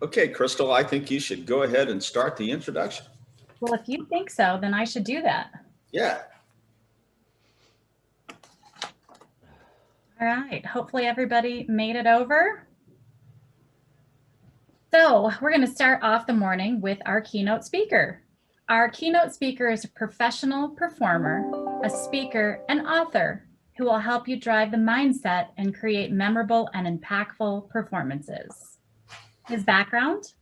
Okay, Crystal, I think you should go ahead and start the introduction. Well, if you think so, then I should do that. Yeah. All right, hopefully everybody made it over. So we're going to start off the morning with our keynote speaker. Our keynote speaker is a professional performer, a speaker, and author who will help you drive the mindset and create memorable and impactful performances. His background: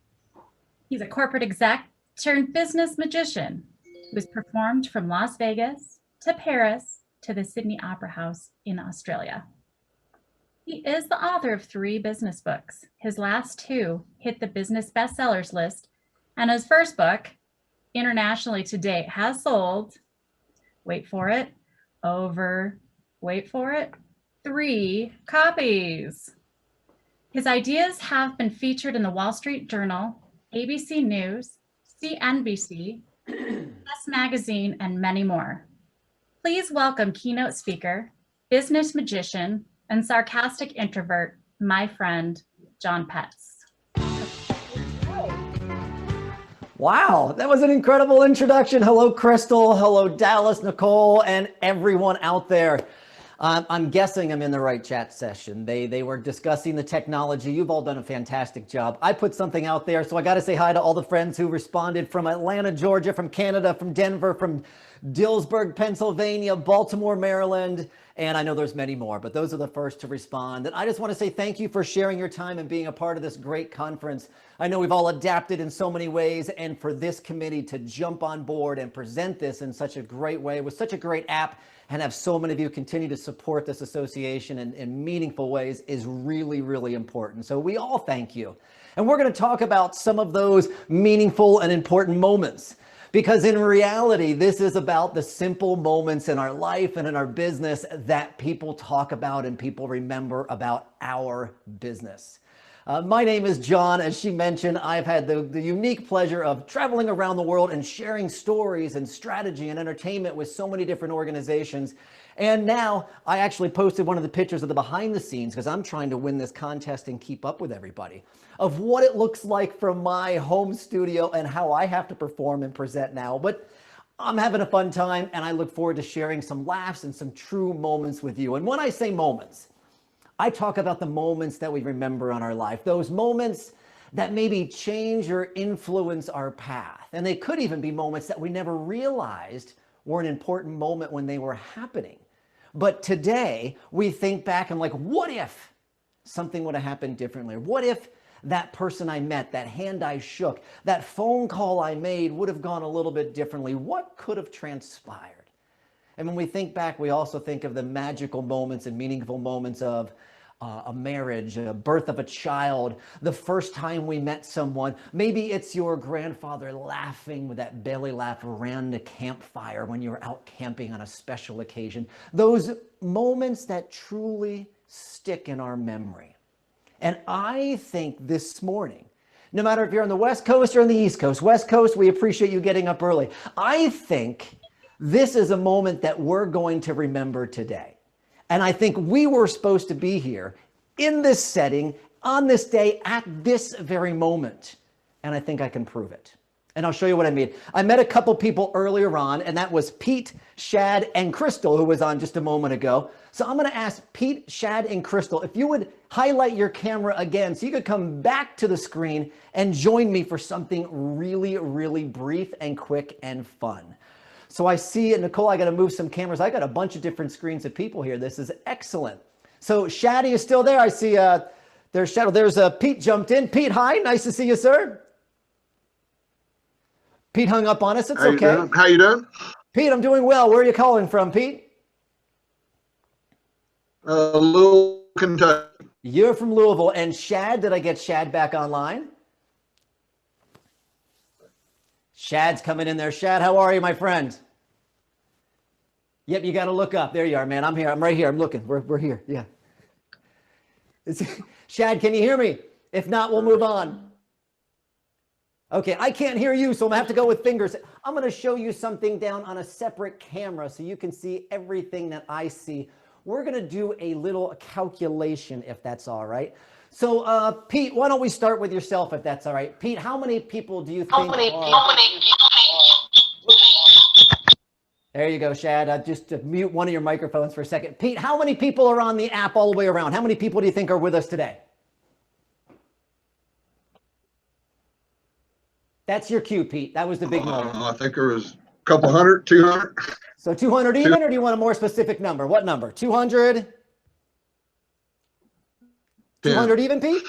he's a corporate exec turned business magician who has performed from Las Vegas to Paris to the Sydney Opera House in Australia. He is the author of 3 business books. His last 2 hit the business bestsellers list, and his first book, internationally to date, has sold, wait for it, wait for it, 3 copies. His ideas have been featured in the Wall Street Journal, ABC News, CNBC, Us Magazine, and many more. Please welcome keynote speaker, business magician, and sarcastic introvert, my friend, Jon Petz. Wow, that was an incredible introduction. Hello, Crystal. Hello, Dallas, Nicole, and everyone out there. I'm guessing I'm in the right chat session. They were discussing the technology. You've all done a fantastic job. I put something out there, so I got to say hi to all the friends who responded from Atlanta, Georgia, from Canada, from Denver, from Dillsburg, Pennsylvania, Baltimore, Maryland, and I know there's many more, but those are the first to respond. And I just want to say thank you for sharing your time and being a part of this great conference. I know we've all adapted in so many ways, and for this committee to jump on board and present this in such a great way with such a great app and have so many of you continue to support this association in meaningful ways is really, really important. So we all thank you. And we're going to talk about some of those meaningful and important moments. Because in reality, this is about the simple moments in our life and in our business that people talk about and people remember about our business. My name is Jon. As she mentioned, I've had the unique pleasure of traveling around the world and sharing stories and strategy and entertainment with so many different organizations. And now I actually posted one of the pictures of the behind the scenes, because I'm trying to win this contest and keep up with everybody, of what it looks like from my home studio and how I have to perform and present now. But I'm having a fun time, and I look forward to sharing some laughs and some true moments with you. And when I say moments, I talk about the moments that we remember on our life, those moments that maybe change or influence our path. And they could even be moments that we never realized were an important moment when they were happening. But today we think back and like, what if something would have happened differently? What if that person I met, that hand I shook, that phone call I made would have gone a little bit differently? What could have transpired? And when we think back, we also think of the magical moments and meaningful moments of a marriage, a birth of a child, the first time we met someone. Maybe it's your grandfather laughing with that belly laugh around the campfire when you were out camping on a special occasion. Those moments that truly stick in our memory. And I think this morning, no matter if you're on the West Coast or on the East Coast, West Coast, we appreciate you getting up early. I think this is a moment that we're going to remember today. And I think we were supposed to be here in this setting, on this day, at this very moment. And I think I can prove it. And I'll show you what I mean. I met a couple people earlier on, and that was Pete, Shad, and Crystal, who was on just a moment ago. So I'm going to ask Pete, Shad, and Crystal if you would highlight your camera again so you could come back to the screen and join me for something really, really brief and quick and fun. So I see, Nicole, I got to move some cameras. I got a bunch of different screens of people here. This is excellent. So Shaddy is still there. I see there's Shadow. There's Pete jumped in. Pete, hi. Nice to see you, sir. Pete hung up on us. It's okay. How you doing? Pete, I'm doing well. Where are you calling from, Pete? Louisville, Kentucky. You're from Louisville. And Shad, did I get Shad back online? Shad's coming in there. Shad, how are you, my friend? Yep, you got to look up. There you are, man. I'm here. I'm right here. I'm looking. We're here. Yeah. Shad, can you hear me? If not, we'll move on. Okay, I can't hear you, so I'm going to have to go with fingers. I'm going to show you something down on a separate camera so you can see everything that I see we're going to do a little calculation, if that's all right. So, Pete, why don't we start with yourself, if that's all right. Pete, how many people do you think There you go, Shad. Just to mute one of your microphones for a second. Pete, how many people are on the app all the way around? How many people do you think are with us today? That's your cue, Pete. That was the big number. I think there was a couple hundred, 200. So 200 even, or do you want a more specific number? What number? 200? 200 even, Pete?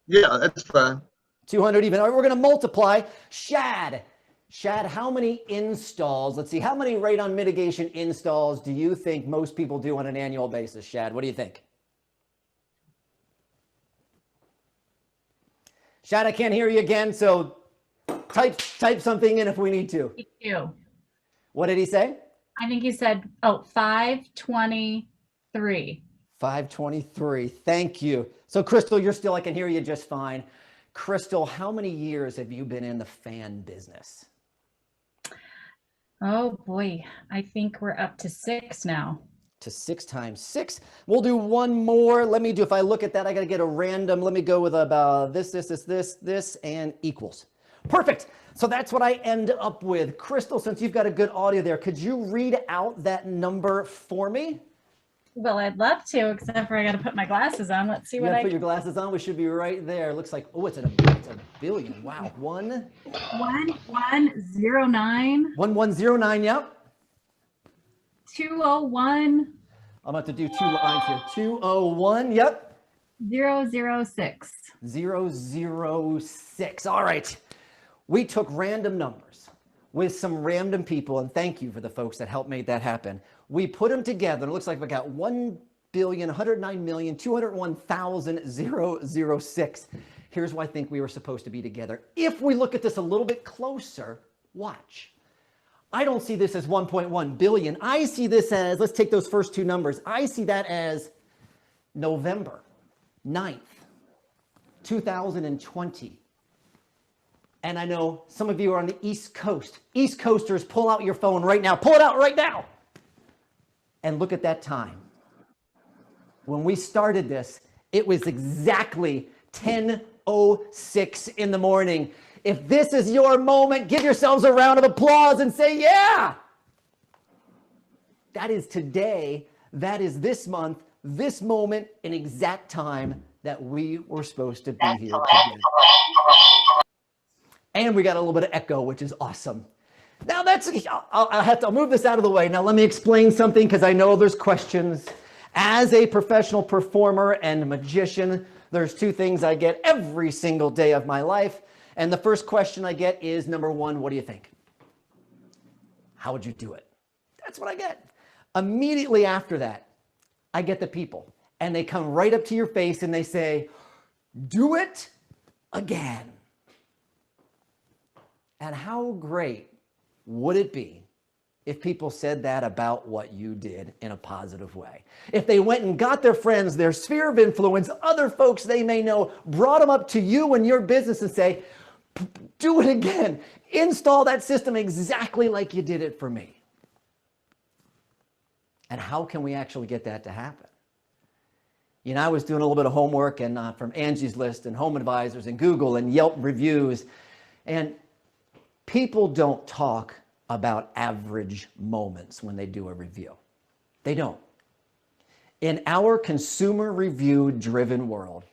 Yeah, that's fine. 200 even. All right, we're going to multiply. Shad, how many installs? Let's see. How many radon mitigation installs do you think most people do on an annual basis? Shad, what do you think? Shad, I can't hear you again, so type something in if we need to. Me too. What did he say? I think he said, 523. 523. Thank you. So, Crystal, you're still, I can hear you just fine. Crystal, how many years have you been in the fan business? Oh boy, I think we're up to 6 now. To 6 times 6. We'll do one more. Let me do, if I look at that, I got to get a random. Let me go with about this, and equals. Perfect. So that's what I end up with. Crystal, since you've got a good audio there, could you read out that number for me? Well, I'd love to, except for I got to put my glasses on. Let's see what I put your glasses on. We should be right there. Looks like, oh, it's a billion. Wow. 1109. 1109. Yep. 201. I'm about to do 2 lines here. 201. Yep. 006. 006. All right. We took random numbers with some random people, and thank you for the folks that helped make that happen. We put them together, and it looks like we got 1,109,201,006. Here's why I think we were supposed to be together. If we look at this a little bit closer, watch. I don't see this as 1.1 billion. I see this as, let's take those first 2 numbers. I see that as November 9th, 2020. And I know some of you are on the East Coast. East Coasters, pull out your phone right now. Pull it out right now. And look at that time. When we started this, it was exactly 10:06 in the morning. If this is your moment, give yourselves a round of applause and say, yeah. That is today. That is this month, this moment, an exact time that we were supposed to be here together. And we got a little bit of echo, which is awesome. Now I'll move this out of the way. Now let me explain something, because I know there's questions. As a professional performer and magician, there's 2 things I get every single day of my life. And the first question I get is, number 1, what do you think? How would you do it? That's what I get. Immediately after that, I get the people, and they come right up to your face and they say, do it again. And how great would it be if people said that about what you did in a positive way? If they went and got their friends, their sphere of influence, other folks they may know, brought them up to you and your business and say, do it again. Install that system exactly like you did it for me. And how can we actually get that to happen? You know, I was doing a little bit of homework and from Angie's List and Home Advisors and Google and Yelp reviews, and people don't talk about average moments when they do a review. They don't. In our consumer review driven world,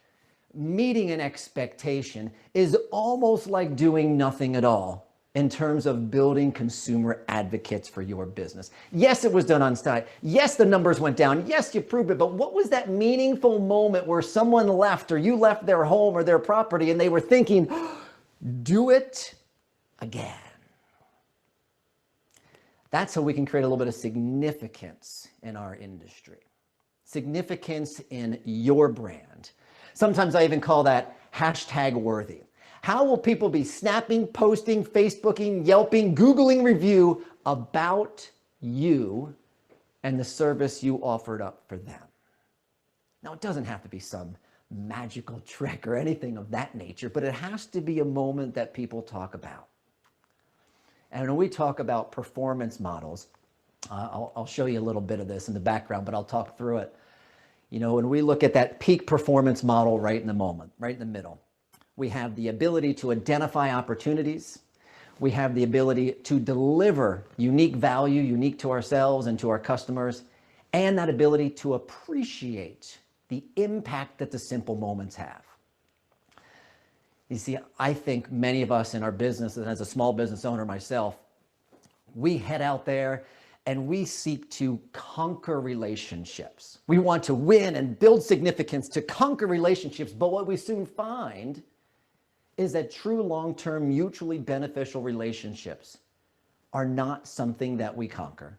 meeting an expectation is almost like doing nothing at all in terms of building consumer advocates for your business. Yes, it was done on site. Yes, the numbers went down. Yes, you proved it. But what was that meaningful moment where someone left, or you left their home or their property, and they were thinking, do it again? That's how we can create a little bit of significance in our industry. Significance in your brand. Sometimes I even call that hashtag worthy. How will people be snapping, posting, Facebooking, Yelping, Googling review about you and the service you offered up for them? Now, it doesn't have to be some magical trick or anything of that nature, but it has to be a moment that people talk about. And when we talk about performance models, I'll show you a little bit of this in the background, but I'll talk through it. You know, when we look at that peak performance model right in the moment, right in the middle, we have the ability to identify opportunities. We have the ability to deliver unique value, unique to ourselves and to our customers, and that ability to appreciate the impact that the simple moments have. You see, I think many of us in our business, and as a small business owner myself, we head out there and we seek to conquer relationships. We want to win and build significance to conquer relationships, but what we soon find is that true long-term mutually beneficial relationships are not something that we conquer.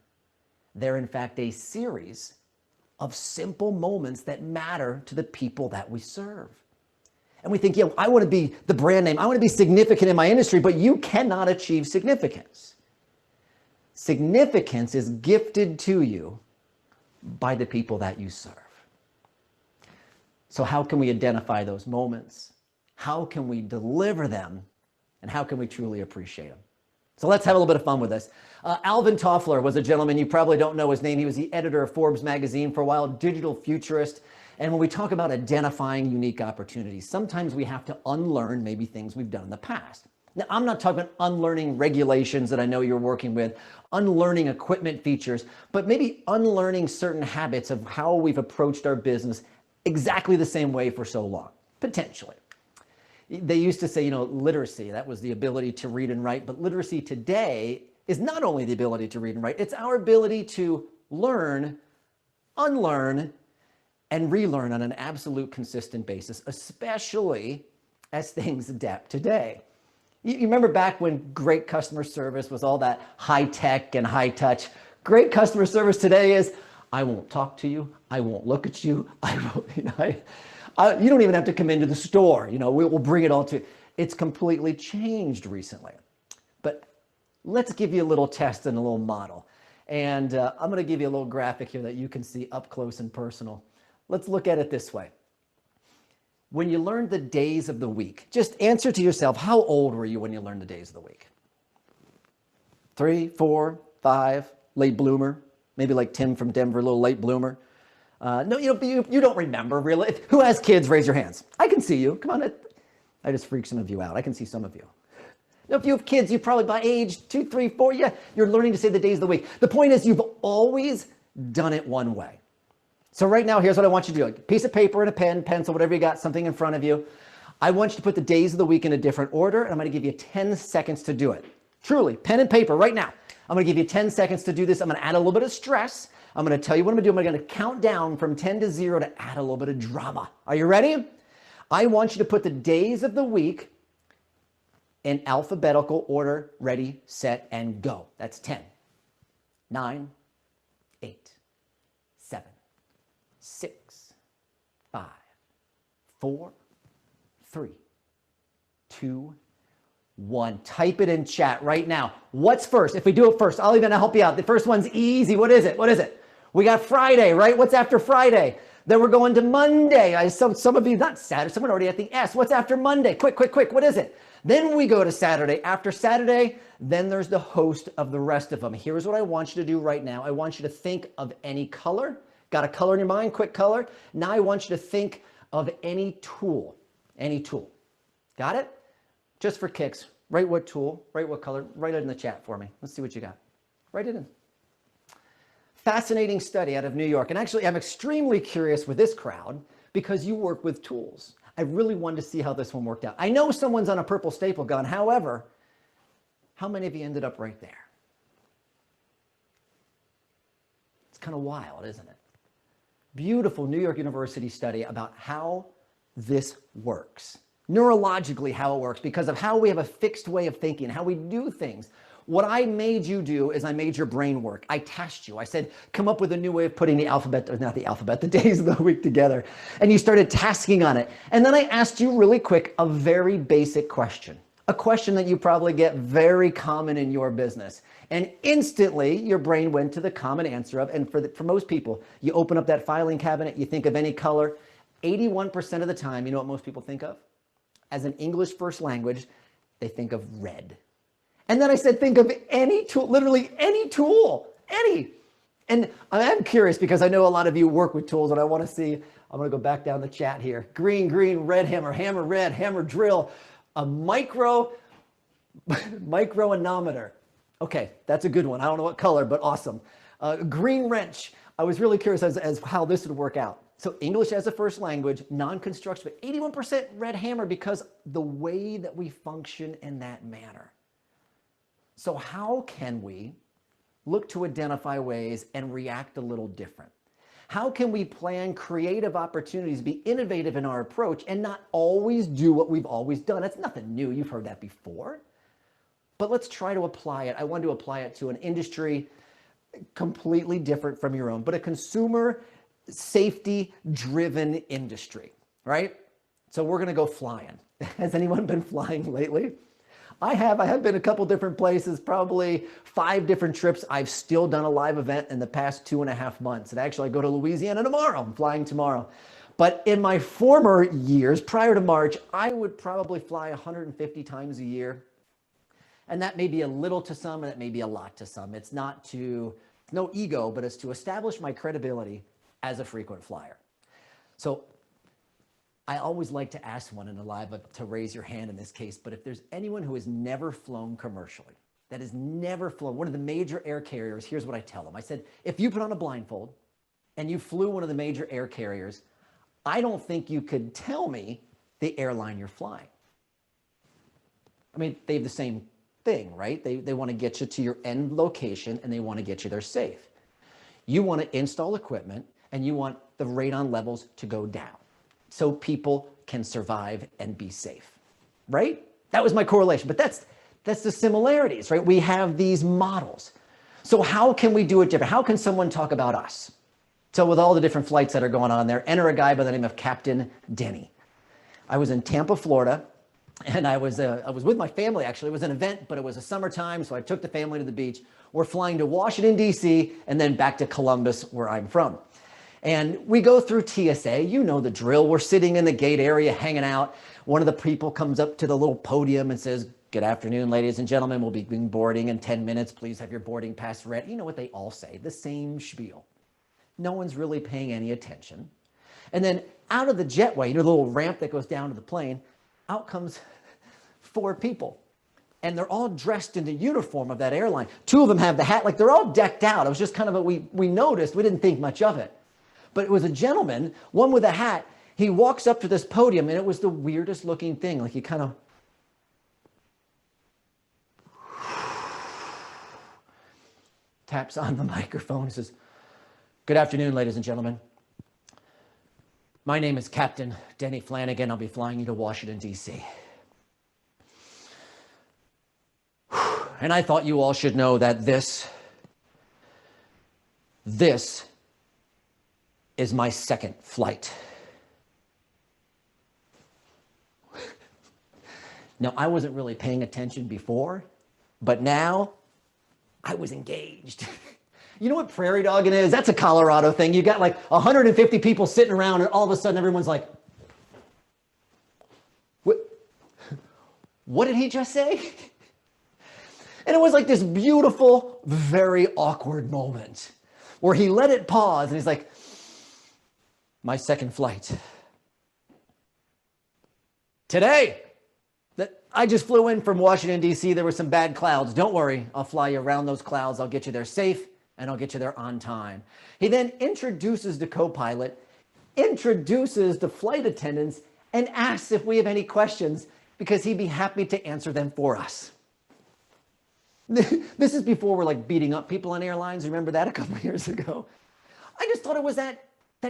They're in fact a series of simple moments that matter to the people that we serve. And we think, I want to be the brand name. I want to be significant in my industry, but you cannot achieve significance. Significance is gifted to you by the people that you serve. So how can we identify those moments? How can we deliver them? And how can we truly appreciate them? So let's have a little bit of fun with this. Alvin Toffler was a gentleman, you probably don't know his name. He was the editor of Forbes magazine for a while, digital futurist. And when we talk about identifying unique opportunities, sometimes we have to unlearn maybe things we've done in the past. Now, I'm not talking about unlearning regulations that I know you're working with, unlearning equipment features, but maybe unlearning certain habits of how we've approached our business exactly the same way for so long, potentially. They used to say, literacy, that was the ability to read and write, but literacy today is not only the ability to read and write, it's our ability to learn, unlearn, and relearn on an absolute consistent basis, especially as things adapt today. You remember back when great customer service was all that high tech and high touch? Great customer service today is, I won't talk to you, I won't look at you, you don't even have to come into the store, we'll bring it all to you. It's completely changed recently. But let's give you a little test and a little model. And I'm going to give you a little graphic here that you can see up close and personal. Let's look at it this way. When you learned the days of the week, just answer to yourself, how old were you when you learned the days of the week? 3, 4, 5, late bloomer, maybe like Tim from Denver, a little late bloomer. No, you don't remember really. Who has kids? Raise your hands. I can see you. Come on. I just freaked some of you out. I can see some of you. Now, if you have kids, you probably by age 2, 3, 4, you're learning to say the days of the week. The point is you've always done it one way. So right now, here's what I want you to do. A piece of paper and a pen, pencil, whatever you got, something in front of you. I want you to put the days of the week in a different order, and I'm going to give you 10 seconds to do it. Truly, pen and paper right now. I'm going to give you 10 seconds to do this. I'm going to add a little bit of stress. I'm going to tell you what I'm going to do. I'm going to count down from 10 to 0 to add a little bit of drama. Are you ready? I want you to put the days of the week in alphabetical order. Ready, set, and go. That's 10, 9, 8, 7, 6, 5, 4, 3, 2, 1. Type it in chat right now. What's first? If we do it first, I'll even help you out. The first one's easy. What is it? What is it? We got Friday, right? What's after Friday? Then we're going to Monday. Some of you, not Saturday, someone already at the S. What's after Monday? Quick. What is it? Then we go to Saturday. After Saturday, then there's the host of the rest of them. Here's what I want you to do right now. I want you to think of any color. Got a color in your mind? Quick color. Now I want you to think of any tool. Any tool. Got it? Just for kicks. Write what tool, write what color, write it in the chat for me. Let's see what you got. Write it in. Fascinating study out of New York. And actually, I'm extremely curious with this crowd because you work with tools. I really wanted to see how this one worked out. I know someone's on a purple staple gun. However, how many of you ended up right there? It's kind of wild, isn't it? Beautiful New York University study about how this works. Neurologically, how it works because of how we have a fixed way of thinking, how we do things. What I made you do is I made your brain work. I tasked you. I said, come up with a new way of putting the days of the week together. And you started tasking on it. And then I asked you really quick a very basic question, a question that you probably get very common in your business. And instantly your brain went to the common answer of, and for most people, you open up that filing cabinet, you think of any color. 81% of the time, you know what most people think of? As an English first language, they think of red. And then I said, think of any tool, literally any tool, any. And I am curious because I know a lot of you work with tools and I want to see, I'm going to go back down the chat here. Green, red hammer, hammer red, hammer drill, a microanometer. Okay, that's a good one. I don't know what color, but awesome. Green wrench. I was really curious as how this would work out. So English as a first language, non-construction, but 81% red hammer because the way that we function in that manner. So how can we look to identify ways and react a little different? How can we plan creative opportunities, be innovative in our approach, and not always do what we've always done? That's nothing new. You've heard that before. But let's try to apply it. I want to apply it to an industry completely different from your own, but a consumer safety-driven industry, right? So we're going to go flying. Has anyone been flying lately? I have been a couple different places, probably 5 different trips. I've still done a live event in the past 2.5 months. And actually, I go to Louisiana tomorrow. I'm flying tomorrow. But in my former years, prior to March, I would probably fly 150 times a year. And that may be a little to some, and that may be a lot to some. It's not to, no ego, but it's to establish my credibility as a frequent flyer. So I always like to ask one in a live to raise your hand in this case, but if there's anyone who has never flown commercially, that has never flown one of the major air carriers, here's what I tell them. I said, if you put on a blindfold and you flew one of the major air carriers, I don't think you could tell me the airline you're flying. I mean, they have the same thing, right? They want to get you to your end location and they want to get you there safe. You want to install equipment and you want the radon levels to go down so people can survive and be safe, right? That was my correlation, but that's the similarities, right? We have these models. So how can we do it different? How can someone talk about us? So with all the different flights that are going on there, enter a guy by the name of Captain Denny. I was in Tampa, Florida, and I was with my family, actually. It was an event, but it was a summertime, so I took the family to the beach. We're flying to Washington, D.C., and then back to Columbus, where I'm from. And we go through TSA, you know the drill. We're sitting in the gate area, hanging out. One of the people comes up to the little podium and says, "Good afternoon, ladies and gentlemen. We'll be boarding in 10 minutes. Please have your boarding pass ready." You know what they all say, the same spiel. No one's really paying any attention. And then out of the jetway, you know, the little ramp that goes down to the plane, out comes 4 people. And they're all dressed in the uniform of that airline. 2 of them have the hat, like they're all decked out. It was just kind of we noticed, we didn't think much of it. But it was a gentleman, one with a hat. He walks up to this podium and it was the weirdest looking thing. Like he kind of taps on the microphone and says, "Good afternoon, ladies and gentlemen. My name is Captain Denny Flanagan. I'll be flying you to Washington, D.C. And I thought you all should know that this is my second flight." Now, I wasn't really paying attention before, but now I was engaged. You know what prairie dogging is? That's a Colorado thing. You got like 150 people sitting around and all of a sudden everyone's like, what did he just say? And it was like this beautiful, very awkward moment where he let it pause and he's like, "My second flight. Today, I just flew in from Washington, D.C. There were some bad clouds. Don't worry, I'll fly you around those clouds. I'll get you there safe and I'll get you there on time." He then introduces the co-pilot, introduces the flight attendants, and asks if we have any questions because he'd be happy to answer them for us. This is before we're like beating up people on airlines. Remember that a couple of years ago? I just thought it was that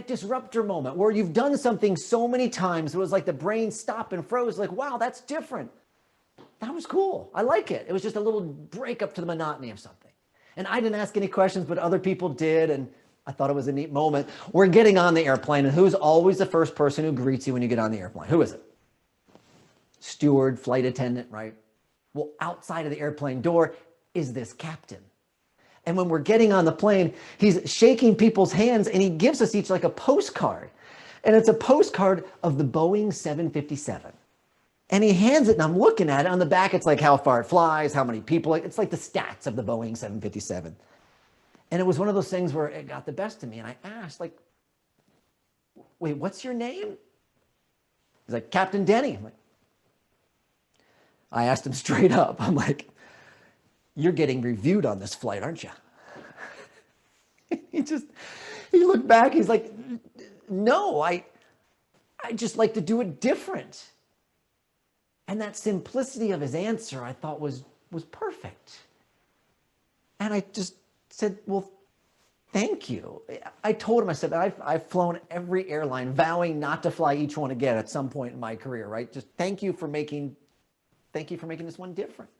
disruptor moment where you've done something so many times. It was like the brain stopped and froze like, wow, that's different. That was cool. I like it. It was just a little break up to the monotony of something. And I didn't ask any questions, but other people did. And I thought it was a neat moment. We're getting on the airplane. And who's always the first person who greets you when you get on the airplane? Who is it? Steward, flight attendant, right? Well, outside of the airplane door is this captain. And when we're getting on the plane, he's shaking people's hands and he gives us each like a postcard. And it's a postcard of the Boeing 757. And he hands it and I'm looking at it. On the back, it's like how far it flies, how many people. It's like the stats of the Boeing 757. And it was one of those things where it got the best of me. And I asked, like, wait, what's your name? He's like, Captain Denny. I'm like, I asked him straight up. I'm like, you're getting reviewed on this flight, aren't you? He looked back. He's like, no, I just like to do it different. And that simplicity of his answer I thought was perfect. And I just said, well, thank you. I told him, I said, I've flown every airline, vowing not to fly each one again at some point in my career, right? Just thank you for making this one different.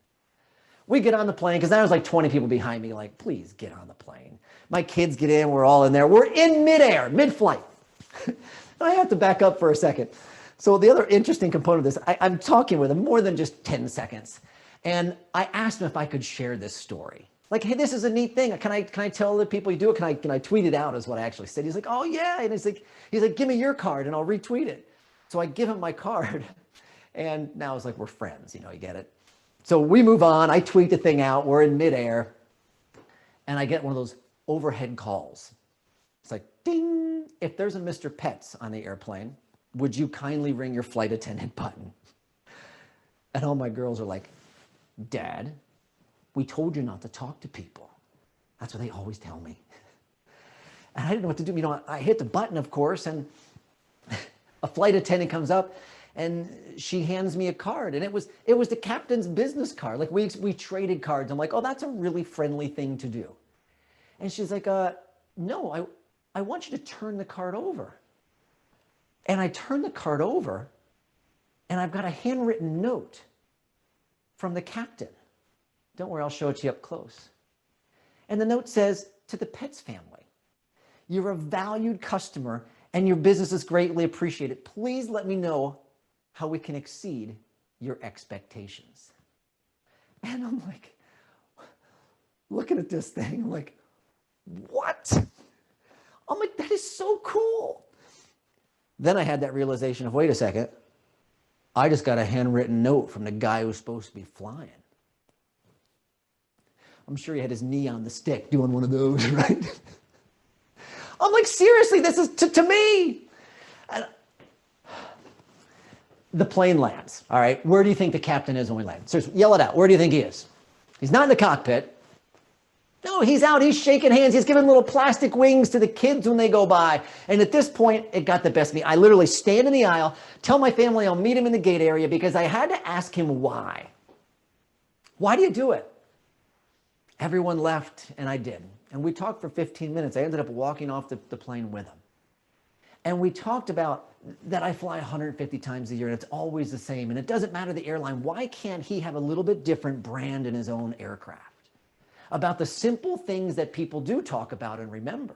We get on the plane, because now there's like 20 people behind me, like, please get on the plane. My kids get in, we're all in there. We're in midair, mid-flight. I have to back up for a second. So the other interesting component of this, I'm talking with him more than just 10 seconds. And I asked him if I could share this story. Like, hey, this is a neat thing. Can I tell other people you do it? Can I tweet it out is what I actually said. He's like, oh yeah. And he's like, give me your card and I'll retweet it. So I give him my card. And now it's like, we're friends, you get it. So we move on. I tweet the thing out. We're in midair. And I get one of those overhead calls. It's like, ding. If there's a Mr. Petz on the airplane, would you kindly ring your flight attendant button? And all my girls are like, Dad, we told you not to talk to people. That's what they always tell me. And I didn't know what to do. I hit the button, of course, and a flight attendant comes up and she hands me a card. And it was the captain's business card. Like we traded cards. I'm like, oh, that's a really friendly thing to do. And she's like, no, I want you to turn the card over. And I turn the card over and I've got a handwritten note from the captain. Don't worry, I'll show it to you up close. And the note says, to the Petz family, you're a valued customer and your business is greatly appreciated. Please let me know how we can exceed your expectations. And I'm like, looking at this thing, I'm like, what? I'm like, that is so cool. Then I had that realization of, wait a second, I just got a handwritten note from the guy who's supposed to be flying. I'm sure he had his knee on the stick doing one of those, right? I'm like, seriously, this is to me. And the plane lands, all right? Where do you think the captain is when we land? Seriously, yell it out. Where do you think he is? He's not in the cockpit. No, he's out. He's shaking hands. He's giving little plastic wings to the kids when they go by. And at this point, it got the best of me. I literally stand in the aisle, tell my family I'll meet him in the gate area because I had to ask him why. Why do you do it? Everyone left, and I did. And we talked for 15 minutes. I ended up walking off the plane with him. And we talked about that I fly 150 times a year, and it's always the same. And it doesn't matter the airline. Why can't he have a little bit different brand in his own aircraft? About the simple things that people do talk about and remember.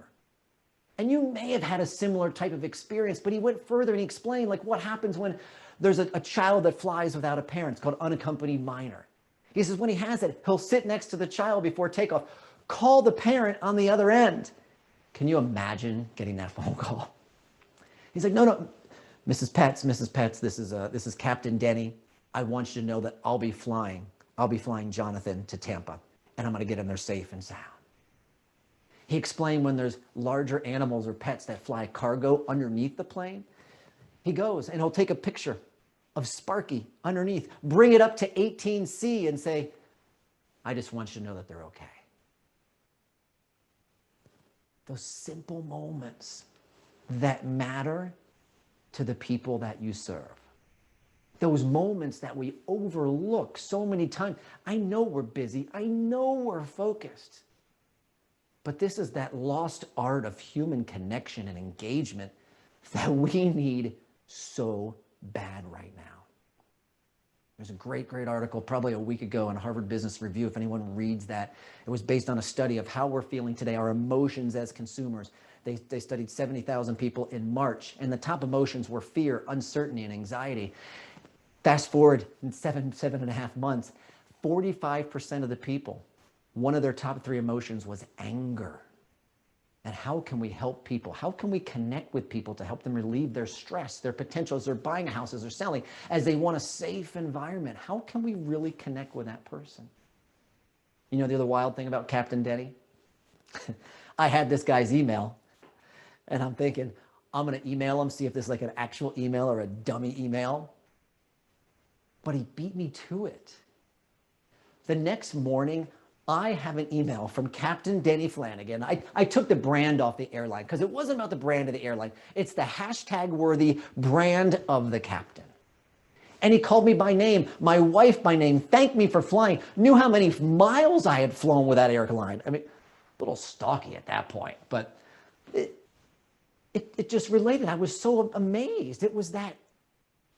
And you may have had a similar type of experience, but he went further and he explained like what happens when there's a child that flies without a parent. It's called unaccompanied minor. He says when he has it, he'll sit next to the child before takeoff, call the parent on the other end. Can you imagine getting that phone call? He's like, no, Mrs. Petz, this is Captain Denny. I want you to know that I'll be flying Jonathan to Tampa, and I'm going to get him there safe and sound. He explained when there's larger animals or pets that fly cargo underneath the plane, he goes and he'll take a picture of Sparky underneath, bring it up to 18C and say, I just want you to know that they're okay. Those simple moments that matter to the people that you serve. Those moments that we overlook so many times. I know we're busy. I know we're focused. But this is that lost art of human connection and engagement that we need so bad right now. There's a great article probably a week ago in Harvard Business Review, if anyone reads that. It was based on a study of how we're feeling today, our emotions as consumers. They studied 70,000 people in March, and the top emotions were fear, uncertainty, and anxiety. Fast forward in seven and a half months, 45% of the people, one of their top 3 emotions was anger. And how can we help people? How can we connect with people to help them relieve their stress, their potential as they're buying houses or selling, as they want a safe environment? How can we really connect with that person? You know the other wild thing about Captain Denny? I had this guy's email, and I'm thinking, I'm going to email him, see if this is like an actual email or a dummy email. But he beat me to it. The next morning, I have an email from Captain Denny Flanagan. I took the brand off the airline because it wasn't about the brand of the airline. It's the hashtag-worthy brand of the captain. And he called me by name, my wife by name, thanked me for flying, knew how many miles I had flown with that airline. I mean, a little stalky at that point, but it just related. I was so amazed. It was that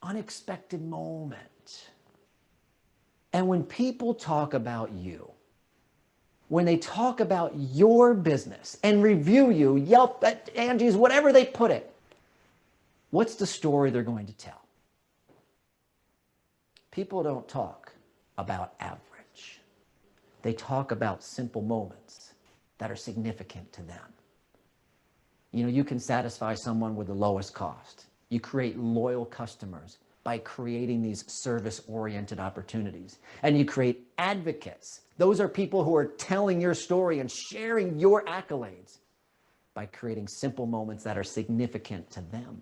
unexpected moment. And when people talk about you, when they talk about your business and review you, Yelp, Angie's, whatever they put it, what's the story they're going to tell? People don't talk about average. They talk about simple moments that are significant to them. You know, you can satisfy someone with the lowest cost. You create loyal customers by creating these service-oriented opportunities. And you create advocates. Those are people who are telling your story and sharing your accolades by creating simple moments that are significant to them.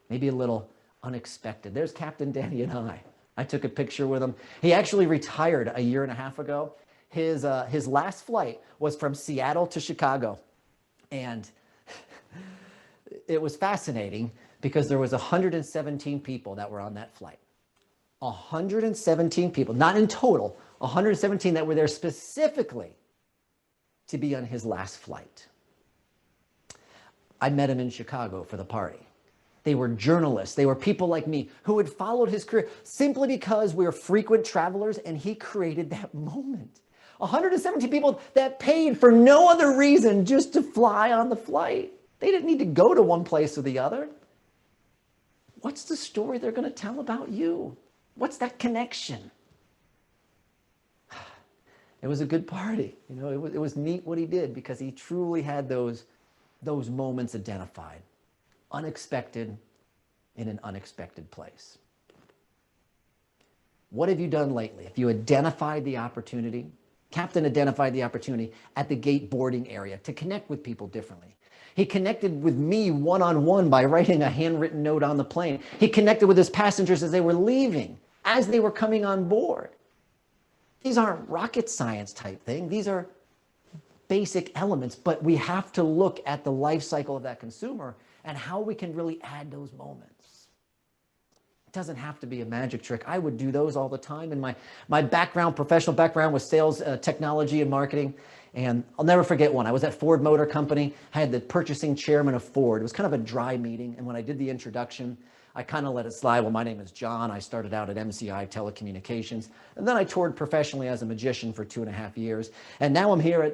Maybe a little unexpected. There's Captain Danny and I took a picture with him. He actually retired a year and a half ago. His last flight was from Seattle to Chicago. And it was fascinating because there was 117 people that were on that flight. 117 people, not in total, 117 that were there specifically to be on his last flight. I met him in Chicago for the party. They were journalists. They were people like me who had followed his career simply because we were frequent travelers and he created that moment. 117 people that paid for no other reason just to fly on the flight. They didn't need to go to one place or the other. What's the story they're going to tell about you? What's that connection? It was a good party. You know, it was neat what he did because he truly had those moments identified. Unexpected in an unexpected place. What have you done lately? If you identified the opportunity, Captain identified the opportunity at the gate boarding area to connect with people differently. He connected with me one-on-one by writing a handwritten note on the plane. He connected with his passengers as they were leaving, as they were coming on board. These aren't rocket science type thing. These are basic elements, but we have to look at the life cycle of that consumer and how we can really add those moments. It doesn't have to be a magic trick. I would do those all the time. And my background, professional background was sales, technology and marketing. And I'll never forget one. I was at Ford Motor Company. I had the purchasing chairman of Ford. It was kind of a dry meeting. And when I did the introduction, I kind of let it slide. Well, my name is John. I started out at MCI Telecommunications. And then I toured professionally as a magician for 2.5 years. And now I'm here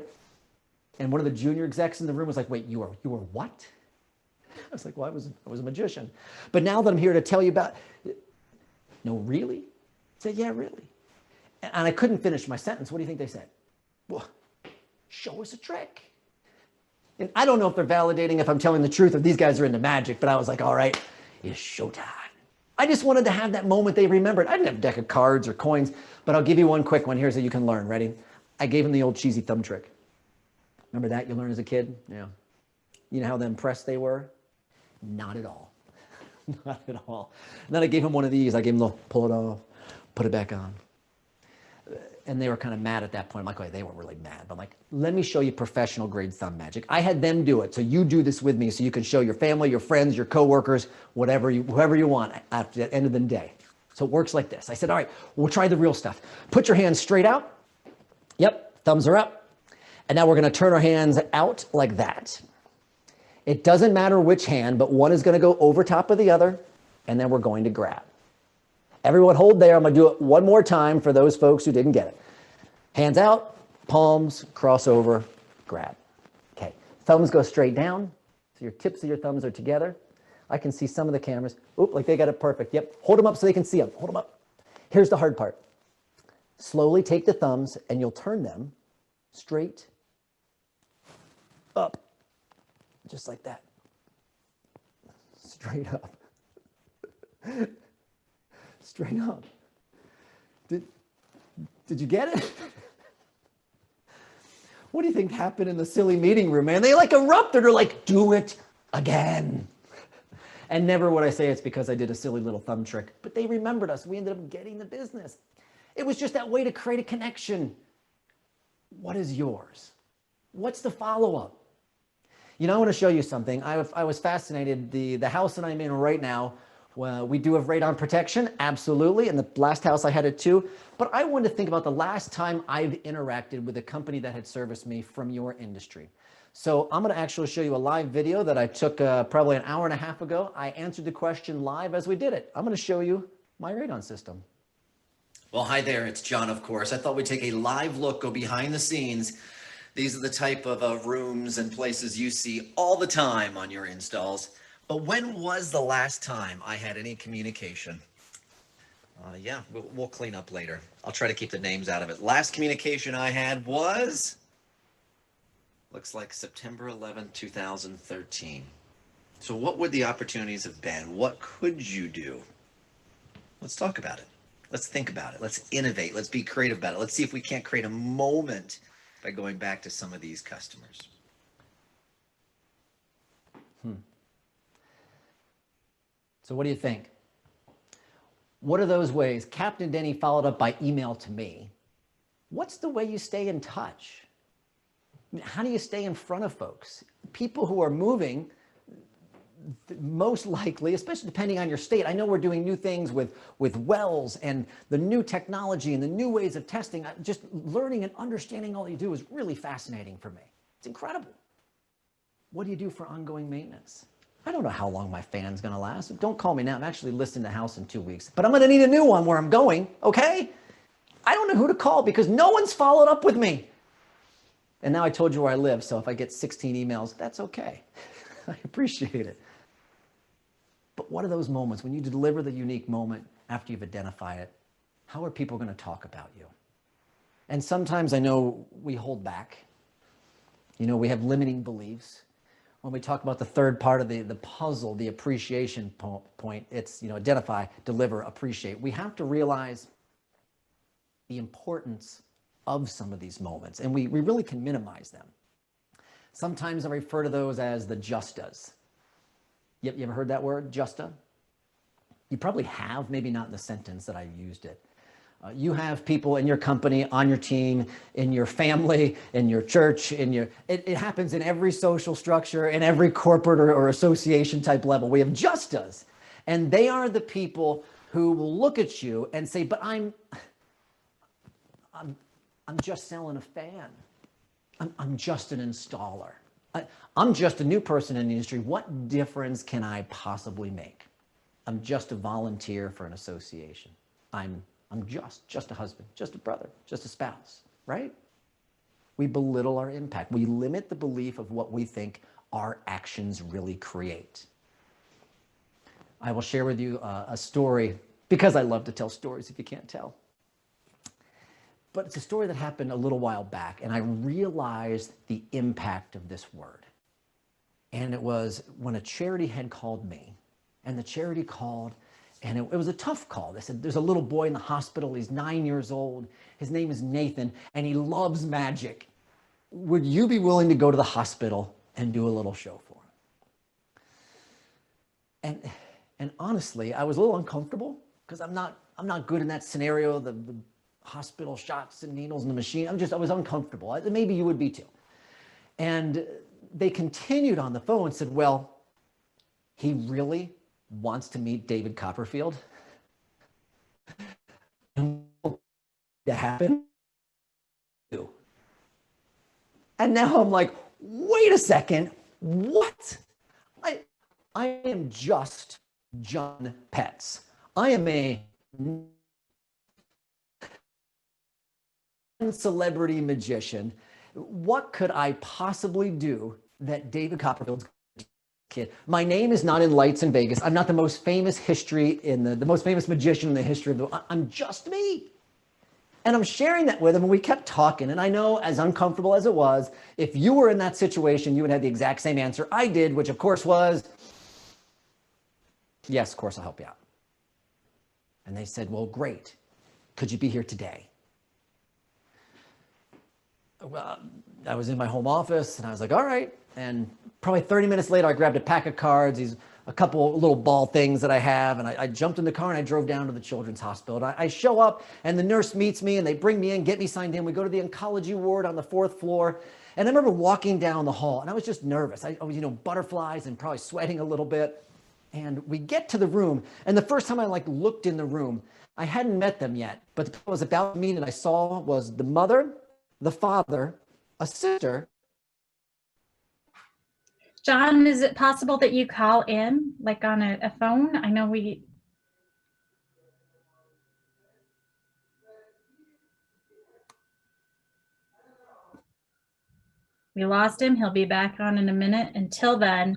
and one of the junior execs in the room was like, wait, you are what? I was like, well, I was a magician. But now that I'm here to tell you about, no, really? I said, yeah, really. And I couldn't finish my sentence. What do you think they said? Well, show us a trick. And I don't know if they're validating if I'm telling the truth or these guys are into magic, but I was like, all right, it's showtime. I just wanted to have that moment they remembered. I didn't have a deck of cards or coins, but I'll give you one quick one. Here's that you can learn. Ready? I gave him the old cheesy thumb trick. Remember that you learned as a kid? Yeah. You know how impressed they were? Not at all. Not at all. And then I gave him one of these. I gave him the pull it off, put it back on. And they were kind of mad at that point. I'm like, oh, they weren't really mad. But I'm like, let me show you professional grade thumb magic. I had them do it. So you do this with me so you can show your family, your friends, your coworkers, whoever you want at the end of the day. So it works like this. I said, all right, we'll try the real stuff. Put your hands straight out. Yep, thumbs are up. And now we're going to turn our hands out like that. It doesn't matter which hand, but one is going to go over top of the other, and then we're going to grab. Everyone hold there. I'm going to do it one more time for those folks who didn't get it. Hands out, palms, cross over, grab. Okay, thumbs go straight down, so your tips of your thumbs are together. I can see some of the cameras. Oop, like they got it perfect. Yep, hold them up so they can see them. Hold them up. Here's the hard part. Slowly take the thumbs, and you'll turn them straight up, just like that. Straight up. Straight up. Did you get it? what do you think happened in the silly meeting room, man? They like erupted or like, do it again. And never would I say it's because I did a silly little thumb trick, but they remembered us. We ended up getting the business. It was just that way to create a connection. What is yours? What's the follow-up? You know, I want to show you something. I was fascinated. The house that I'm in right now, well, we do have radon protection, absolutely. And the last house I had it too. But I wanted to think about the last time I've interacted with a company that had serviced me from your industry. So I'm going to actually show you a live video that I took probably an hour and a half ago. I answered the question live as we did it. I'm going to show you my radon system. Well, hi there. It's John, of course. I thought we'd take a live look, go behind the scenes. These are the type of rooms and places you see all the time on your installs. But when was the last time I had any communication? Yeah, we'll clean up later. I'll try to keep the names out of it. Last communication I had was, looks like September 11, 2013. So what would the opportunities have been? What could you do? Let's talk about it. Let's think about it. Let's innovate. Let's be creative about it. Let's see if we can't create a moment by going back to some of these customers. So what do you think? What are those ways? Captain Denny followed up by email to me. What's the way you stay in touch? I mean, how do you stay in front of folks? People who are moving, most likely, especially depending on your state. I know we're doing new things with wells and the new technology and the new ways of testing. Just learning and understanding all you do is really fascinating for me. It's incredible. What do you do for ongoing maintenance? I don't know how long my fan's gonna last. Don't call me now. I'm actually listing the house in 2 weeks, but I'm gonna need a new one where I'm going, okay? I don't know who to call because no one's followed up with me. And now I told you where I live, so if I get 16 emails, that's okay. I appreciate it. But what are those moments when you deliver the unique moment after you've identified it? How are people gonna talk about you? And sometimes I know we hold back. You know, we have limiting beliefs. When we talk about the third part of the puzzle, the appreciation point, it's, you know, identify, deliver, appreciate. We have to realize the importance of some of these moments, and we really can minimize them. Sometimes I refer to those as the justas. You ever heard that word, justa? You probably have, maybe not in the sentence that I used it. You have people in your company, on your team, in your family, in your church, it happens in every social structure, in every corporate or association type level. We have justas, and they are the people who will look at you and say, but I'm just selling a fan. I'm just an installer. I'm just a new person in the industry. What difference can I possibly make? I'm just a volunteer for an association. I'm just a husband, just a brother, just a spouse, right? We belittle our impact. We limit the belief of what we think our actions really create. I will share with you a story, because I love to tell stories if you can't tell. But it's a story that happened a little while back, and I realized the impact of this word. And it was when a charity had called me, and the charity called, and it was a tough call. They said, there's a little boy in the hospital. He's 9 years old. His name is Nathan, and he loves magic. Would you be willing to go to the hospital and do a little show for him? And honestly, I was a little uncomfortable because I'm not good in that scenario, the hospital shots and needles in the machine. I was uncomfortable. Maybe you would be too. And they continued on the phone and said, well, he really wants to meet David Copperfield. To happen. And now I'm like, wait a second, what? I am just Jon Petz. I am a celebrity magician. What could I possibly do that David Copperfield's kid? My name is not in lights in Vegas. I'm not the most famous history in the most famous magician in the history of the, I'm just me. And I'm sharing that with him, and we kept talking. And I know, as uncomfortable as it was, if you were in that situation, you would have the exact same answer I did, which of course was, yes, of course, I'll help you out. And they said, well, great. Could you be here today? well, I was in my home office and I was like, all right. And probably 30 minutes later, I grabbed a pack of cards, a couple little ball things that I have, and I jumped in the car and I drove down to the children's hospital. And I show up and the nurse meets me and they bring me in, get me signed in. We go to the oncology ward on the 4th floor. And I remember walking down the hall and I was just nervous. I was, butterflies and probably sweating a little bit. And we get to the room, and the first time I looked in the room, I hadn't met them yet, but the people I was about to meet and I saw was the mother, the father, a sister. John, is it possible that you call in on a phone? I know we lost him. He'll be back on in a minute. Until then,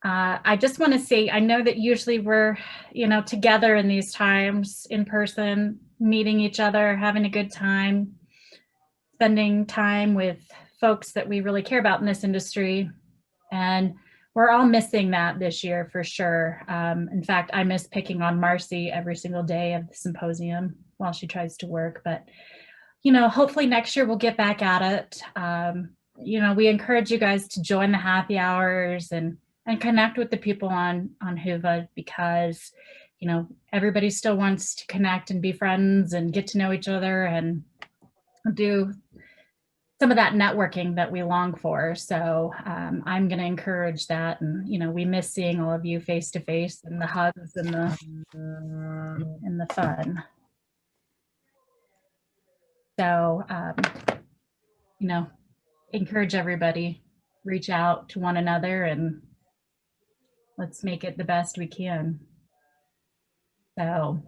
I just want to say, I know that usually we're, together in these times in person, meeting each other, having a good time, spending time with folks that we really care about in this industry. And we're all missing that this year for sure. In fact, I miss picking on Marcy every single day of the symposium while she tries to work. But, hopefully next year we'll get back at it. We encourage you guys to join the happy hours and connect with the people on Whova, because, everybody still wants to connect and be friends and get to know each other and do some of that networking that we long for. So I'm going to encourage that. And, we miss seeing all of you face to face, and the hugs and the fun. So, encourage everybody, reach out to one another, and let's make it the best we can. So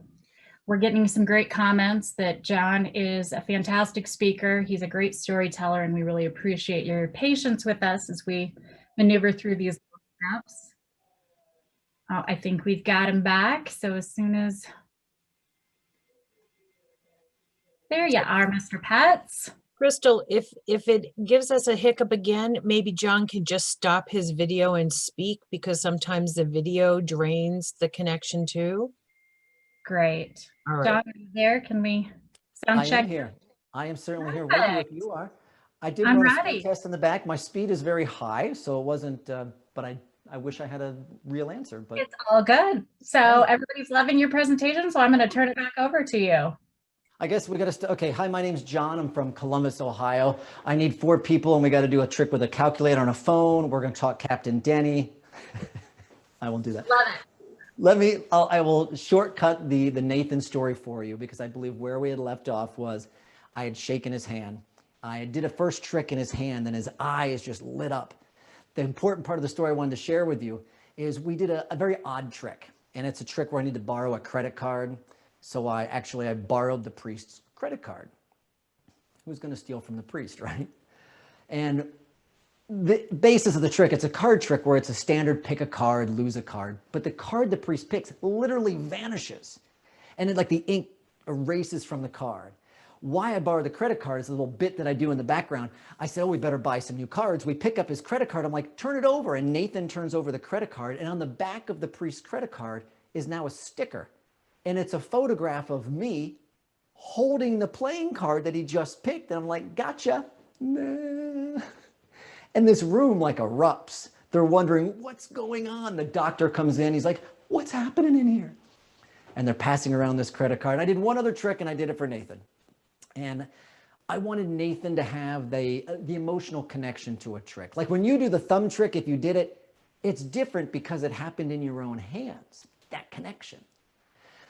we're getting some great comments that Jon is a fantastic speaker. He's a great storyteller, and we really appreciate your patience with us as we maneuver through these steps. I think we've got him back. So as soon as, there you are, Mr. Petz. Crystal, if it gives us a hiccup again, maybe Jon can just stop his video and speak, because sometimes the video drains the connection too. Great. All right. Jon, are you there? Can we sound check? I am here. I am certainly here with you if you are. I did I'm run a ready. speed test in the back. My speed is very high, so it wasn't, but I wish I had a real answer. But It's all good. So everybody's loving your presentation, so I'm going to turn it back over to you. I guess we got to, okay. Hi, my name's Jon. I'm from Columbus, Ohio. I need 4 people and we got to do a trick with a calculator on a phone. We're going to talk Captain Denny. I won't do that. Love it. I will shortcut the Nathan story for you, because I believe where we had left off was I had shaken his hand. I did a first trick in his hand and his eyes just lit up. The important part of the story I wanted to share with you is we did a very odd trick, and it's a trick where I need to borrow a credit card. So I borrowed the priest's credit card. Who's going to steal from the priest, right? And the basis of the trick, it's a card trick where it's a standard pick a card, lose a card. But the card the priest picks literally vanishes. And the ink erases from the card. Why I borrowed the credit card is a little bit that I do in the background. I said, oh, we better buy some new cards. We pick up his credit card. I'm like, turn it over. And Nathan turns over the credit card. And on the back of the priest's credit card is now a sticker. And it's a photograph of me holding the playing card that he just picked. And I'm like, gotcha. Nah. And this room erupts. They're wondering, what's going on? The doctor comes in. He's like, what's happening in here? And they're passing around this credit card. I did one other trick, and I did it for Nathan. And I wanted Nathan to have the emotional connection to a trick. Like when you do the thumb trick, if you did it, it's different because it happened in your own hands, that connection.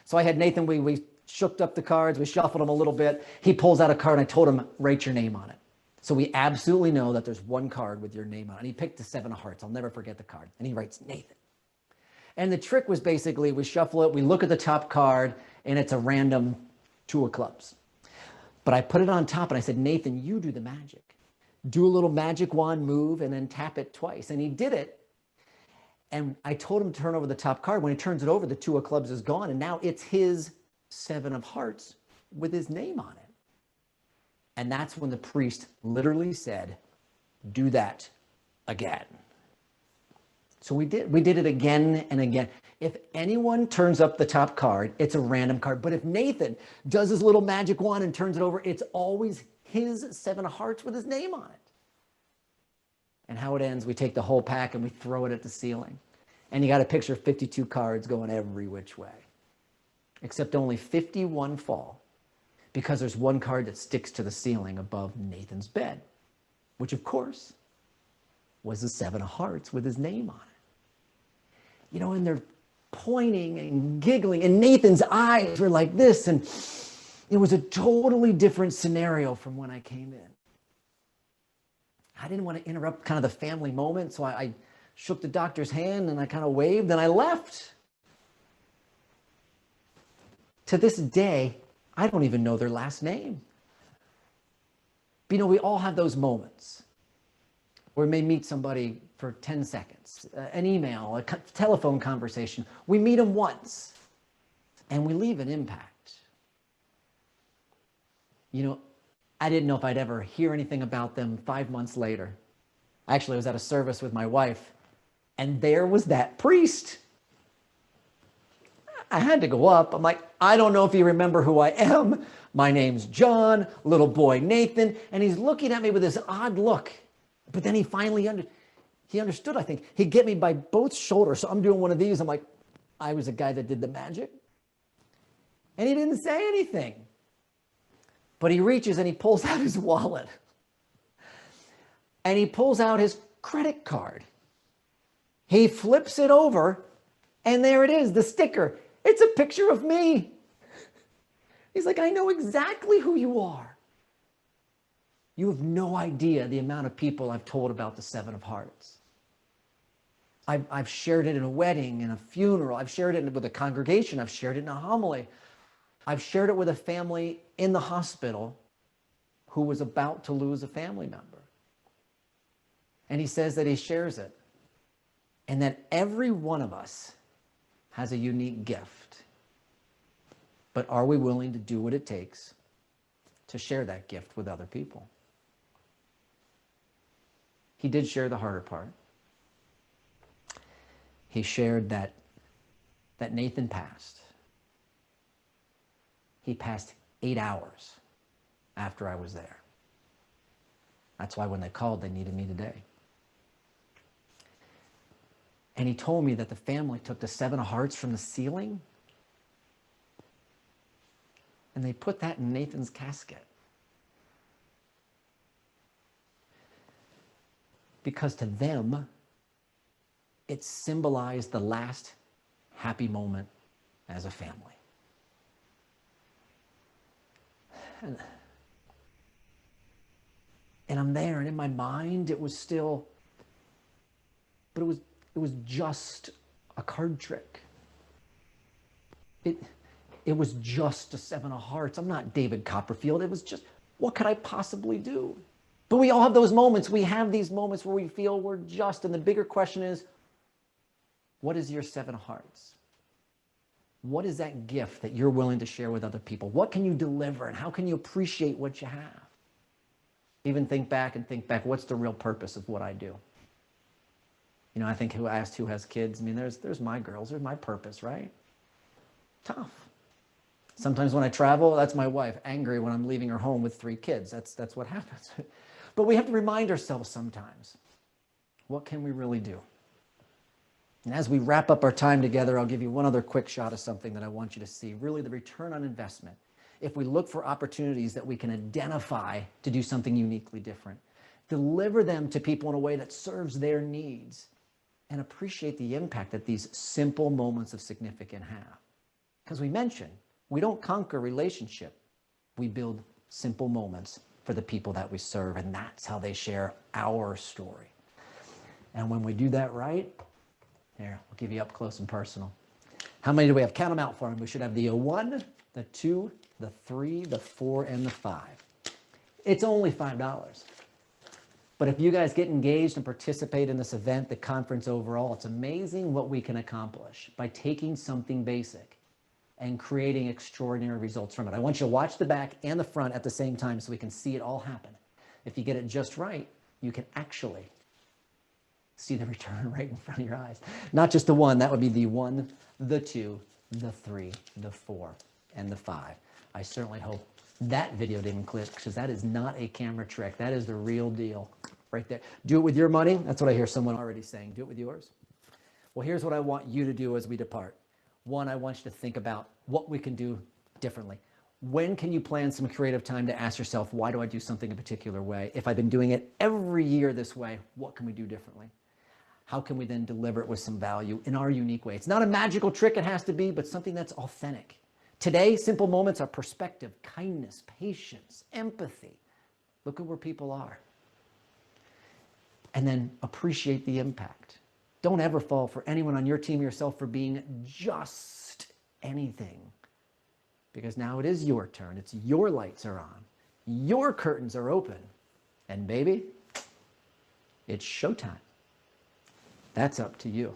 So I had Nathan, we shook up the cards, we shuffled them a little bit. He pulls out a card, and I told him, write your name on it. So we absolutely know that there's one card with your name on it. And he picked the 7 of hearts. I'll never forget the card. And he writes Nathan. And the trick was basically, we shuffle it, we look at the top card, and it's a random 2 of clubs. But I put it on top and I said, Nathan, you do the magic. Do a little magic wand move and then tap it twice. And he did it. And I told him to turn over the top card. When he turns it over, the 2 of clubs is gone. And now it's his 7 of hearts with his name on it. And that's when the priest literally said, do that again. So we did it again and again. If anyone turns up the top card, it's a random card. But if Nathan does his little magic wand and turns it over, it's always his 7 of hearts with his name on it. And how it ends, we take the whole pack and we throw it at the ceiling. And you got a picture of 52 cards going every which way. Except only 51 fall, because there's one card that sticks to the ceiling above Nathan's bed, which of course was the 7 of hearts with his name on it. You know, and they're pointing and giggling, and Nathan's eyes were like this, and it was a totally different scenario from when I came in. I didn't want to interrupt kind of the family moment, so I shook the doctor's hand and I kind of waved and I left. To this day, I don't even know their last name. But you know, we all have those moments where we may meet somebody for 10 seconds, an email, a telephone conversation. We meet them once and we leave an impact. You know, I didn't know if I'd ever hear anything about them 5 months later. Actually, I was at a service with my wife, and there was that priest. I had to go up. I'm like, I don't know if you remember who I am. My name's John, little boy Nathan. And he's looking at me with this odd look. But then he finally understood, I think. He'd get me by both shoulders. So I'm doing one of these. I'm like, I was a guy that did the magic. And he didn't say anything. But he reaches and he pulls out his wallet. And he pulls out his credit card. He flips it over, and there it is, the sticker. It's a picture of me. He's like, I know exactly who you are. You have no idea the amount of people I've told about the 7 of hearts. I've shared it in a wedding, in a funeral. I've shared it with a congregation. I've shared it in a homily. I've shared it with a family in the hospital who was about to lose a family member. And he says that he shares it. And that every one of us has a unique gift. But are we willing to do what it takes to share that gift with other people? He did share the harder part. He shared that Nathan passed. He passed 8 hours after I was there. That's why when they called, they needed me today. And he told me that the family took the 7 of hearts from the ceiling and they put that in Nathan's casket. Because to them, it symbolized the last happy moment as a family. And I'm there, and in my mind, it was still, but it was just a card trick. It was just a 7 of hearts. I'm not David Copperfield. It was just, what could I possibly do? But we all have those moments. We have these moments where we feel we're just, and the bigger question is, what is your 7 of hearts? What is that gift that you're willing to share with other people? What can you deliver, and how can you appreciate what you have? Even think back, what's the real purpose of what I do? You know, I think who asked who has kids? I mean, there's my girls, there's my purpose, right? Tough. Sometimes when I travel, that's my wife, angry when I'm leaving her home with 3 kids. That's what happens. But we have to remind ourselves sometimes, what can we really do? And as we wrap up our time together, I'll give you one other quick shot of something that I want you to see, really the return on investment. If we look for opportunities that we can identify to do something uniquely different, deliver them to people in a way that serves their needs, and appreciate the impact that these simple moments of significance have. Because we mentioned, we don't conquer relationship. We build simple moments for the people that we serve, and that's how they share our story. And when we do that right, here, I'll give you up close and personal. How many do we have? Count them out for me. We should have the 1, the 2, the 3, the 4, and the 5. It's only $5. But if you guys get engaged and participate in this event, the conference overall, it's amazing what we can accomplish by taking something basic and creating extraordinary results from it. I want you to watch the back and the front at the same time so we can see it all happen. If you get it just right, you can actually see the return right in front of your eyes. Not just the 1, that would be the 1, the 2, the 3, the 4, and the 5. I certainly hope That video didn't click because that is not a camera trick. That is the real deal right there. Do it with your money. That's what I hear someone already saying. Do it with yours. Well, here's what I want you to do as we depart. One, I want you to think about what we can do differently. When can you plan some creative time to ask yourself, why do I do something a particular way? If I've been doing it every year this way, what can we do differently? How can we then deliver it with some value in our unique way? It's not a magical trick, it has to be, but something that's authentic. Today, simple moments are perspective, kindness, patience, empathy. Look at where people are. And then appreciate the impact. Don't ever fall for anyone on your team or yourself for being just anything. Because now it is your turn. It's your lights are on. Your curtains are open. And baby, it's showtime. That's up to you.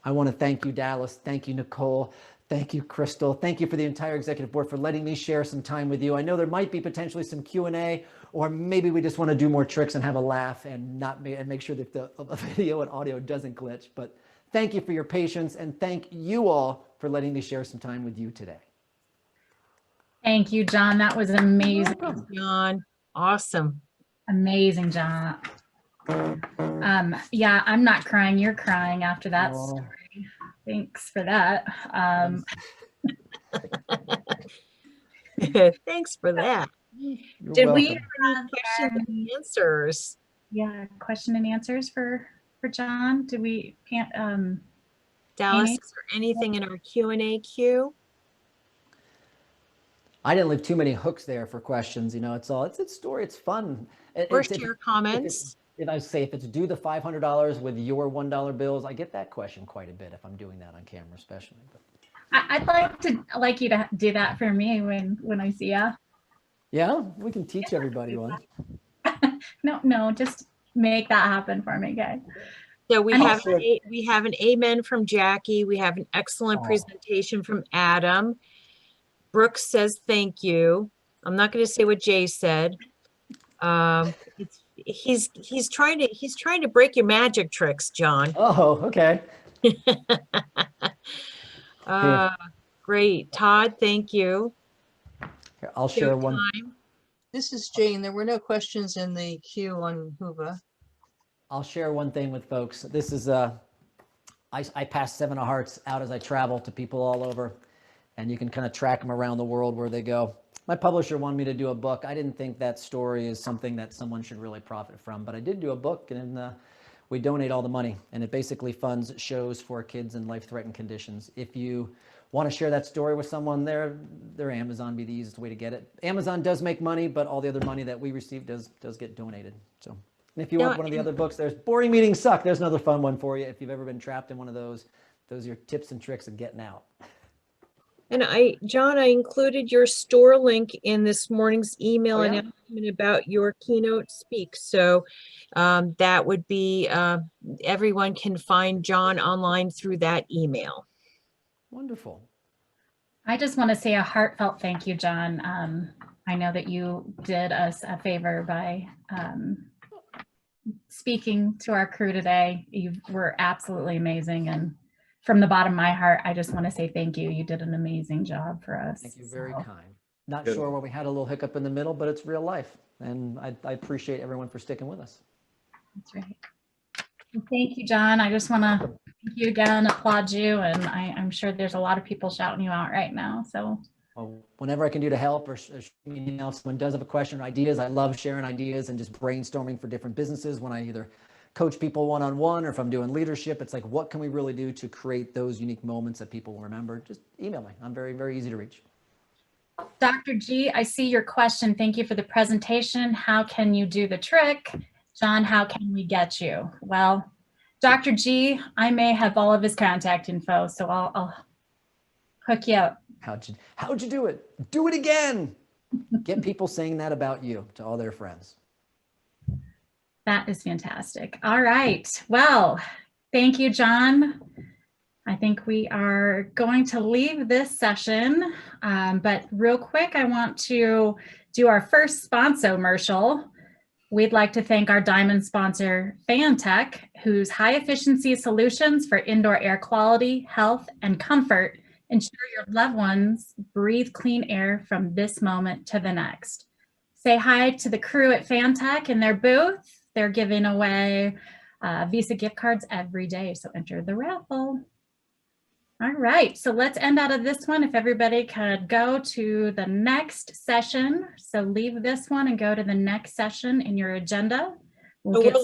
I want to thank you, Dallas. Thank you, Nicole. Thank you, Crystal. Thank you for the entire executive board for letting me share some time with you. I know there might be potentially some Q&A, or maybe we just want to do more tricks and have a laugh and make sure that the video and audio doesn't glitch. But thank you for your patience, and thank you all for letting me share some time with you today. Thank you, John. That was amazing. John, awesome. Amazing, John. Yeah, I'm not crying. You're crying after that Oh. story. Thanks for that. Thanks for that. You're Did we welcome. have any questions and answers? Yeah, question and answers for John. Did we can't Dallas, Amy? is there anything in our Q&A queue? I didn't leave too many hooks there for questions. You know, it's a story. It's fun. Or It's- share comments? If I say if it's do the $500 with your $1 bills, I get that question quite a bit if I'm doing that on camera, especially. But I'd like you to do that for me when I see you. yeah, we can teach everybody one. No, just make that happen for me, guys. So we And have also- we have an amen from Jackie. We have an excellent Oh. presentation from Adam. Brooks says thank you. I'm not going to say what Jay said. He's trying to break your magic tricks, John. Oh, okay. Great. Todd, thank you. Here, I'll share one. Showtime. This is Jane. There were no questions in the queue on Huva. I'll share one thing with folks. This is I pass 7 of Hearts out as I travel to people all over, and you can kind of track them around the world where they go. My publisher wanted me to do a book. I didn't think that story is something that someone should really profit from, but I did do a book, and we donate all the money, and it basically funds shows for kids in life-threatened conditions. If you want to share that story with someone, their Amazon be the easiest way to get it. Amazon does make money, but all the other money that we receive does get donated. So, and if you want one of the other books, there's Boring Meetings Suck. There's another fun one for you. If you've ever been trapped in one of those are your tips and tricks of getting out. And John, I included your store link in this morning's email Oh, yeah? announcement about your keynote speak. So that would be, everyone can find John online through that email. Wonderful. I just want to say a heartfelt thank you, John. I know that you did us a favor by speaking to our crew today. You were absolutely amazing. And from the bottom of my heart, I just want to say thank you. You did an amazing job for us. Thank you. Very So, kind. Not Good. sure where we had a little hiccup in the middle, but it's real life. And I appreciate everyone for sticking with us. That's right. Well, thank you, John. I just want to thank you again, applaud you. And I'm sure there's a lot of people shouting you out right now. So Well, whenever I can do to help or anything else, someone does have a question or ideas, I love sharing ideas and just brainstorming for different businesses when I either coach people one-on-one or if I'm doing leadership. It's like, what can we really do to create those unique moments that people will remember? Just email me. I'm very, very easy to reach. Dr. G, I see your question. Thank you for the presentation. How can you do the trick? John, how can we get you? Well, Dr. G, I may have all of his contact info, so I'll hook you up. How'd you do it? Do it again. Get people saying that about you to all their friends. That is fantastic. All right. Well, thank you, John. I think we are going to leave this session, but real quick, I want to do our first sponsor-mercial. We'd like to thank our diamond sponsor, Fantech, whose high efficiency solutions for indoor air quality, health, and comfort Ensure your loved ones breathe clean air from this moment to the next. Say hi to the crew at Fantech in their booth. They're giving away Visa gift cards every day, so enter the raffle. All right, so let's end out of this one. If everybody could go to the next session. So leave this one and go to the next session in your agenda. We'll Oh, get we're